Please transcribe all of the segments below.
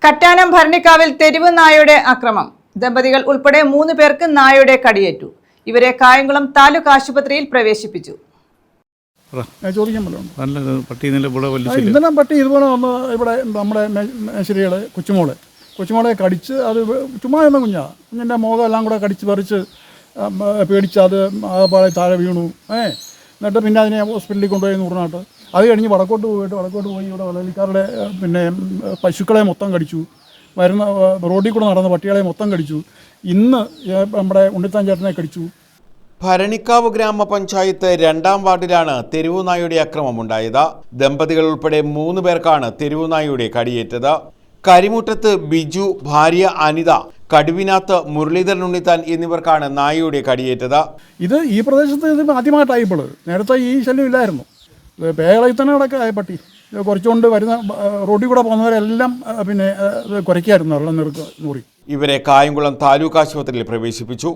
കറ്റാനം ഭരണിക്കാവിൽ തെരുവ് നായയുടെ ആക്രമണം. ദമ്പതികൾ ഉൾപ്പെടെ 3 പേർക്ക് നായയുടെ കടിയേറ്റു. ഇവരെ കായംകുളം താലൂക്ക് ആശുപത്രിയിൽ പ്രവേശിപ്പിച്ചു. ഇന്നലെ പട്ടി ഇതുപോലെ വന്ന് ഇവിടെ നമ്മുടെ മേശരികളെ കൊച്ചുമോളെ കടിച്ച്, അത് ചുമ്മാ എന്ന കുഞ്ഞിൻ്റെ മുഖം എല്ലാം കൂടെ കടിച്ച് പറിച്ച് പേടിച്ച് അത് ആകെപ്പാടെ താഴെ വീണു. എന്നിട്ട് പിന്നെ അതിനെ ഹോസ്പിറ്റലിൽ കൊണ്ടുപോയി നൂറിനാട്ട്. അത് കഴിഞ്ഞ് വടക്കോട്ട് പോയി ഇവിടെ വലലിക്കാരുടെ പശുക്കളെ മൊത്തം കടിച്ചു. വരുന്ന റോഡിൽ കൂടെ നടന്ന പട്ടികളെ മൊത്തം കടിച്ചു. ഇന്ന് നമ്മുടെ ഉണ്ണിത്താൻ ചേട്ടനെ കടിച്ചു. ഭരണിക്കാവ് ഗ്രാമപഞ്ചായത്ത് 2-ാം വാർഡിലാണ് തെരുവുനായയുടെ ആക്രമമുണ്ടായത്. ദമ്പതികൾ ഉൾപ്പെടെ 3 പേർക്കാണ് തെരുവുനായയുടെ കടിയേറ്റത്. കരിമുറ്റത്ത് ബിജു, ഭാര്യ അനിത, കടുവിനാത്ത് മുരളീധരൻ ഉണ്ണിത്താൻ എന്നിവർക്കാണ് നായയുടെ കടിയേറ്റത്. ഇത് ഈ പ്രദേശത്ത് ഇത് ആദ്യമായിട്ടായിപ്പോൾ. നേരത്തെ ഈ ശല്യം ഇല്ലായിരുന്നു. പേകളയിൽ തന്നെ കിടക്കായ പട്ടി കുറച്ചുകൊണ്ട് വരുന്ന റോഡിൽ കൂടെ പോകുന്നവരെല്ലാം പിന്നെ കുറയ്ക്കായിരുന്നു വെള്ളം നൂറി. ഇവരെ കായംകുളം താലൂക്ക് ആശുപത്രിയിൽ പ്രവേശിപ്പിച്ചു.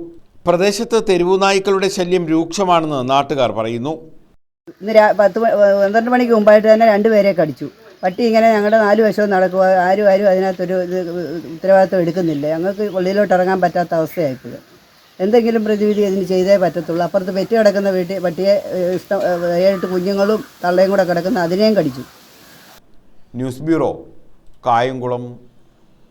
പ്രദേശത്ത് തെരുവുനായ്ക്കളുടെ ശല്യം രൂക്ഷമാണെന്ന് നാട്ടുകാർ പറയുന്നു. ഇന്ന് 12 മണിക്ക് മുമ്പായിട്ട് തന്നെ 2 പേരെ കടിച്ചു. പട്ടി ഇങ്ങനെ ഞങ്ങളുടെ 4 വശവും നടക്കുക. ആരും അതിനകത്തൊരു ഉത്തരവാദിത്വം എടുക്കുന്നില്ല. ഞങ്ങൾക്ക് ഉള്ളിലോട്ട് ഇറങ്ങാൻ പറ്റാത്ത അവസ്ഥയായിപ്പോയി. എന്തെങ്കിലും പ്രതിവിധി ഇതിന് ചെയ്തേ പറ്റത്തുള്ളൂ. അപ്പുറത്ത് പെറ്റി കിടക്കുന്ന പട്ടിയെ 7 കുഞ്ഞുങ്ങളും തള്ളയും കൂടെ കിടക്കുന്ന അതിനെയും കടിച്ചു. News bureau, Kayamkulam.